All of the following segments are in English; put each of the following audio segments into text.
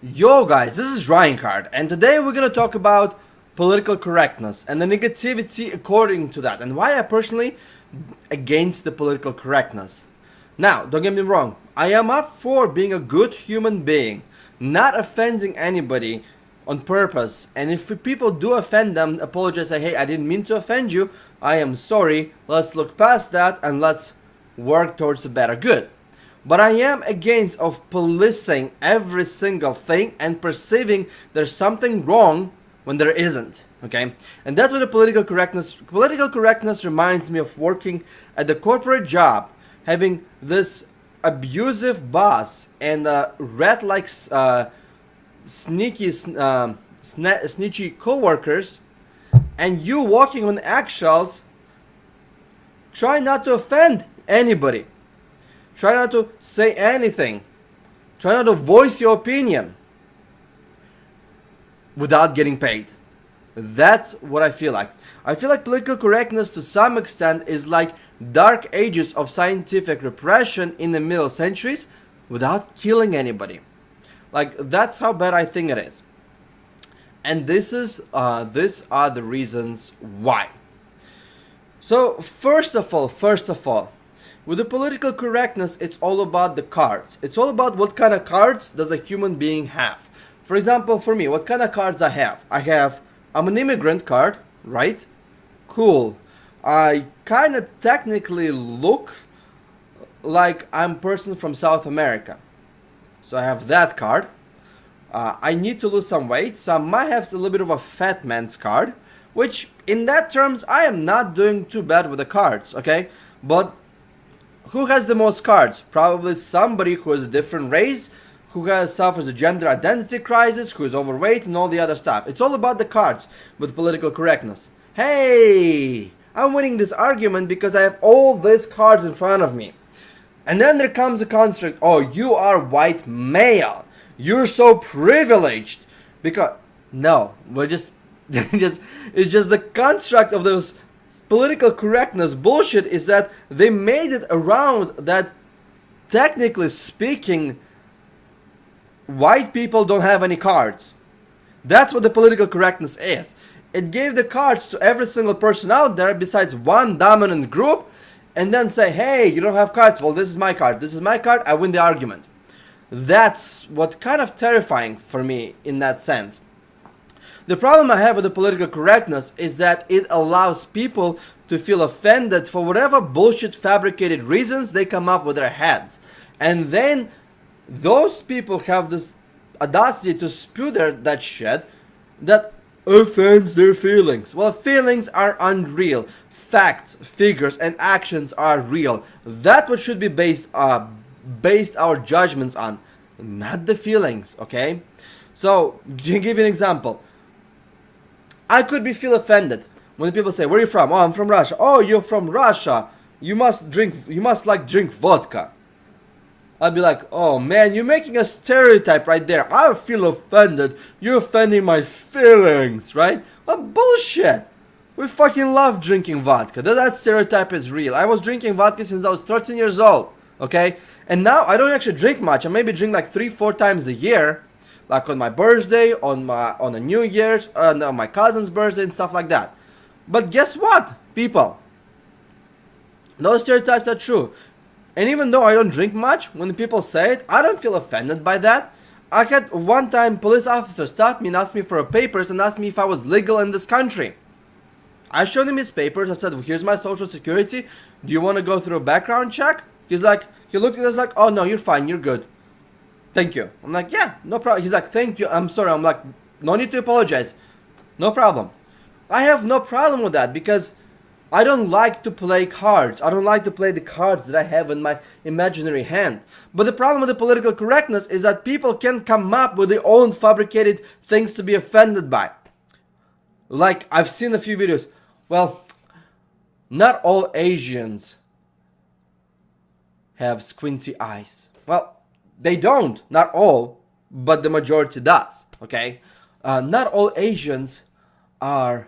Yo guys, this is Reinhardt, and today we're gonna talk about political correctness and the negativity according to that, and why I personally against the political correctness. Now, don't get me wrong, I am up for being a good human being, not offending anybody on purpose, and if people do offend them, apologize, say, hey, I didn't mean to offend you, I am sorry, let's look past that and let's work towards a better good. But I am against of policing every single thing and perceiving there's something wrong when there isn't. Okay, and that's what the political correctness reminds me of working at the corporate job, having this abusive boss and rat like snitchy co-workers, and you walking on eggshells, try not to offend anybody. Try not to say anything. Try not to voice your opinion without getting paid. That's what I feel like. I feel like political correctness to some extent is like dark ages of scientific repression in the middle centuries without killing anybody. Like, that's how bad I think it is. And these are the reasons why. So first of all, with the political correctness, it's all about the cards. It's all about what kind of cards does a human being have. For example, for me, what kind of cards I have? I'm an immigrant card, right? Cool. I kind of technically look like I'm a person from South America. So I have that card. I need to lose some weight, so I might have a little bit of a fat man's card, which in that terms, I am not doing too bad with the cards, okay? But who has the most cards? Probably somebody who is a different race, who suffers a gender identity crisis, who is overweight, and all the other stuff. It's all about the cards with political correctness. Hey, I'm winning this argument because I have all these cards in front of me. And then there comes a construct, oh, you are white male. You're so privileged. Because, no, we're just, it's just the construct of those political correctness bullshit is that they made it around that, technically speaking, white people don't have any cards. That's what the political correctness is. It gave the cards to every single person out there besides one dominant group, and then say, hey, you don't have cards. Well, this is my card. This is my card. I win the argument. That's what kind of terrifying for me in that sense. The problem I have with the political correctness is that it allows people to feel offended for whatever bullshit fabricated reasons they come up with their heads. And then those people have this audacity to spew that shit that offends their feelings. Well, feelings are unreal. Facts, figures, and actions are real. That's what should be based our judgments on, not the feelings, okay? So, to give you an example, I could feel offended when people say, where are you from? Oh, I'm from Russia. Oh, you're from Russia. You must drink vodka. I'd be like, oh man, you're making a stereotype right there. I feel offended. You're offending my feelings, right? What bullshit. We fucking love drinking vodka. That stereotype is real. I was drinking vodka since I was 13 years old, okay? And now I don't actually drink much. I maybe drink like 3-4 times a year. Like on my birthday, on a New Year's, on my cousin's birthday and stuff like that. But guess what, people? Those stereotypes are true. And even though I don't drink much, when people say it, I don't feel offended by that. I had one time police officer stop me and ask me for papers and asked me if I was legal in this country. I showed him his papers. I said, well, here's my social security. Do you want to go through a background check? He looked at us like, oh no, you're fine, you're good. Thank you. I'm like, yeah, no problem. He's like, thank you, I'm sorry. I'm like, no need to apologize. No problem. I have no problem with that because I don't like to play cards. I don't like to play the cards that I have in my imaginary hand. But the problem with the political correctness is that people can come up with their own fabricated things to be offended by. Like, I've seen a few videos. Well, not all Asians have squinty eyes. Well, they don't, not all, but the majority does, okay? Not all Asians are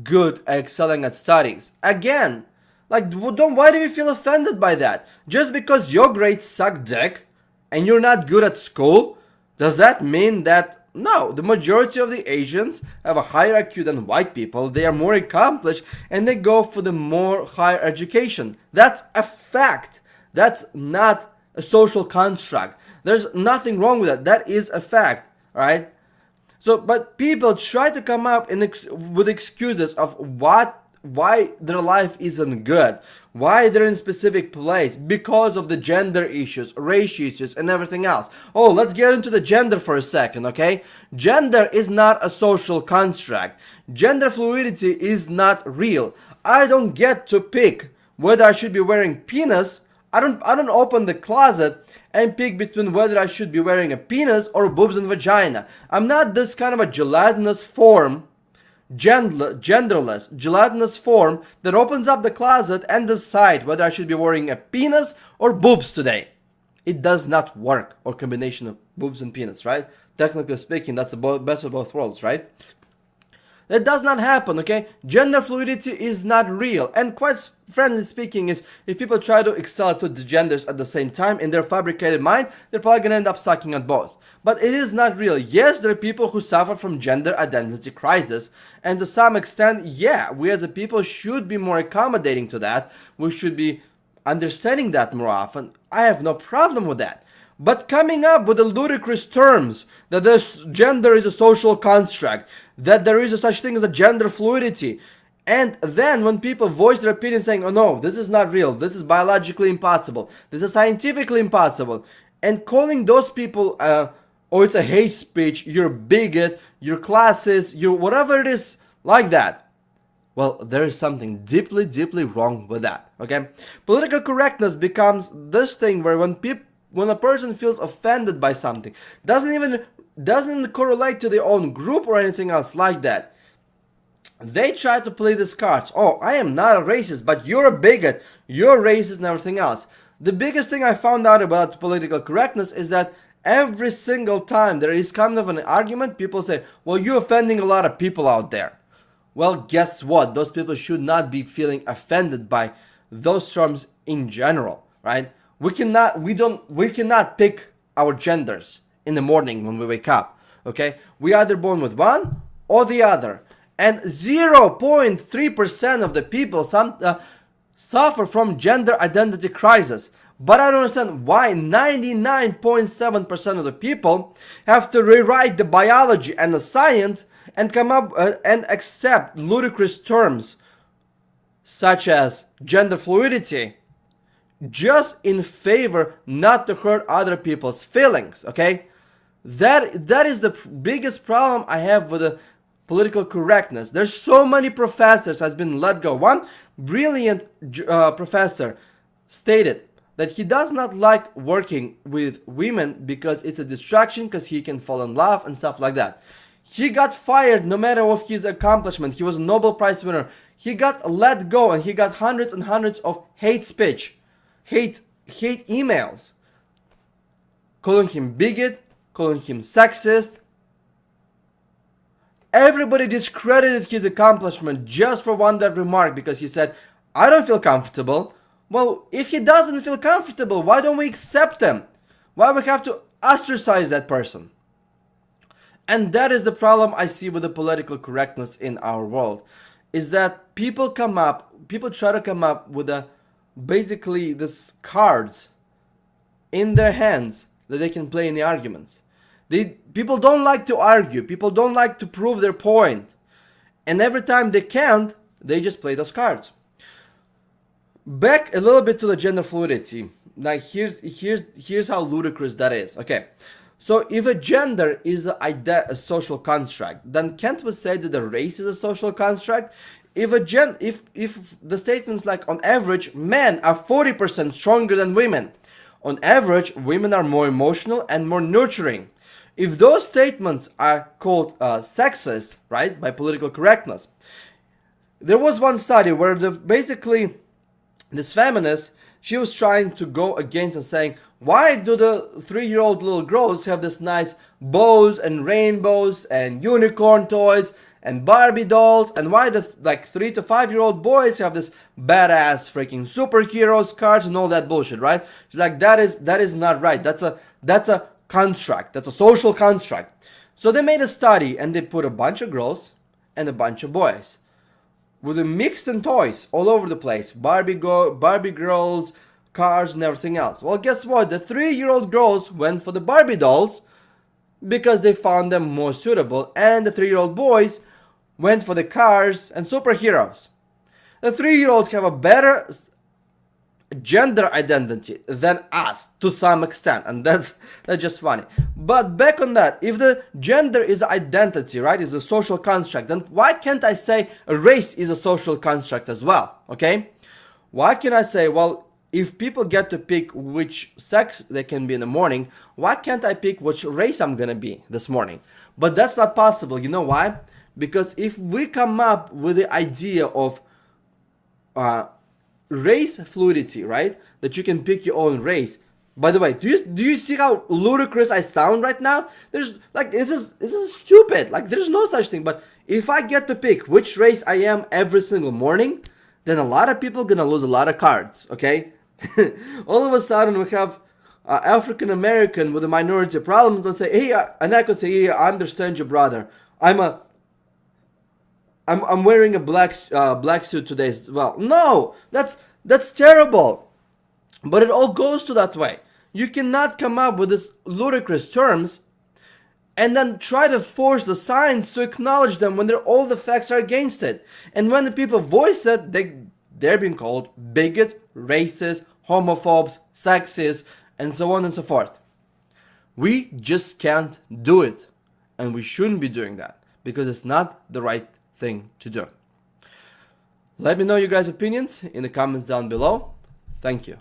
good at excelling at studies. Again, like, why do you feel offended by that? Just because your grades suck dick and you're not good at school Does that mean that no, the majority of the Asians have a higher IQ than white people, they are more accomplished, and they go for the more higher education? That's a fact. That's not a social construct. There's nothing wrong with that. That is a fact, right? So, but people try to come up with excuses of why their life isn't good, why they're in a specific place, because of the gender issues, race issues, and everything else. Oh, let's get into the gender for a second, okay? Gender is not a social construct. Gender fluidity is not real. I don't get to pick whether I should be wearing penis. I don't open the closet and pick between whether I should be wearing a penis or boobs and vagina. I'm not this kind of a gelatinous form, genderless, gelatinous form that opens up the closet and decide whether I should be wearing a penis or boobs today. It does not work, or combination of boobs and penis, right? Technically speaking, that's the best of both worlds, right? That does not happen, okay? Gender fluidity is not real. And quite friendly speaking is, if people try to excel at the genders at the same time in their fabricated mind, they're probably gonna end up sucking at both. But it is not real. Yes, there are people who suffer from gender identity crisis. And to some extent, yeah, we as a people should be more accommodating to that. We should be understanding that more often. I have no problem with that. But coming up with the ludicrous terms that this gender is a social construct, that there is a such thing as a gender fluidity, and then when people voice their opinion saying, oh no, this is not real, this is biologically impossible, this is scientifically impossible, and calling those people, oh, it's a hate speech, you're bigot, you're classist, you're whatever it is like that. Well, there is something deeply, deeply wrong with that, okay? Political correctness becomes this thing where when a person feels offended by something, doesn't even correlate to their own group or anything else like that, they try to play these cards. Oh, I am not a racist, but you're a bigot, you're racist and everything else. The biggest thing I found out about political correctness is that every single time there is kind of an argument, people say, well, you're offending a lot of people out there. Well, guess what? Those people should not be feeling offended by those terms in general, right? We cannot pick our genders in the morning when we wake up, okay? We either born with one or the other. And 0.3% of the people suffer from gender identity crisis. But I don't understand why 99.7% of the people have to rewrite the biology and the science and come up and accept ludicrous terms such as gender fluidity just in favor not to hurt other people's feelings, okay? That is the biggest problem I have with the political correctness. There's so many professors has been let go. One brilliant professor stated that he does not like working with women because it's a distraction, because he can fall in love and stuff like that. He got fired no matter of his accomplishment. He was a Nobel Prize winner. He got let go and he got hundreds and hundreds of hate speech, hate emails, calling him bigot, calling him sexist. Everybody discredited his accomplishment just for one that remark, because he said, I don't feel comfortable. Well, if he doesn't feel comfortable, why don't we accept him? Why we have to ostracize that person? And that is the problem I see with the political correctness in our world, is that people try to come up with basically this cards in their hands that they can play in the arguments. People don't like to argue, people don't like to prove their point, and every time they can't, they just play those cards. Back a little bit to the gender fluidity. Now here's how ludicrous that is. Okay, so if a gender is a social construct, then can't we say that the race is a social construct? If the statements like on average men are 40% stronger than women, on average women are more emotional and more nurturing, if those statements are called sexist, right, by political correctness, there was one study where basically this feminist, she was trying to go against and saying, why do the 3-year-old little girls have this nice bows and rainbows and unicorn toys and Barbie dolls, and why the 3 to 5-year-old boys have this badass freaking superheroes cards and all that bullshit, right? She's like, that is not right. That's a construct. That's a social construct. So they made a study and they put a bunch of girls and a bunch of boys with a mix and toys all over the place. Barbie girls, cars, and everything else. Well, guess what? The 3-year-old girls went for the Barbie dolls because they found them more suitable, and the 3-year-old boys went for the cars and superheroes. The 3-year-old have a better gender identity than us to some extent, and that's just funny. But back on that, if the gender is identity, right, is a social construct, then why can't I say a race is a social construct as well? Okay, why can I say, well, if people get to pick which sex they can be in the morning, why can't I pick which race I'm gonna be this morning? But that's not possible. You know why? Because if we come up with the idea of race fluidity, right? That you can pick your own race. By the way, do you see how ludicrous I sound right now? There's like this is stupid. Like there's no such thing. But if I get to pick which race I am every single morning, then a lot of people gonna lose a lot of cards. Okay, all of a sudden we have African American with a minority problems and say, hey, and I could say, hey, I understand you, brother. I'm wearing a black suit today as well. No, that's terrible. But it all goes to that way. You cannot come up with these ludicrous terms and then try to force the science to acknowledge them when all the facts are against it. And when the people voice it, they're being called bigots, racists, homophobes, sexists, and so on and so forth. We just can't do it. And we shouldn't be doing that because it's not the right thing to do. Let me know your guys' opinions in the comments down below. Thank you.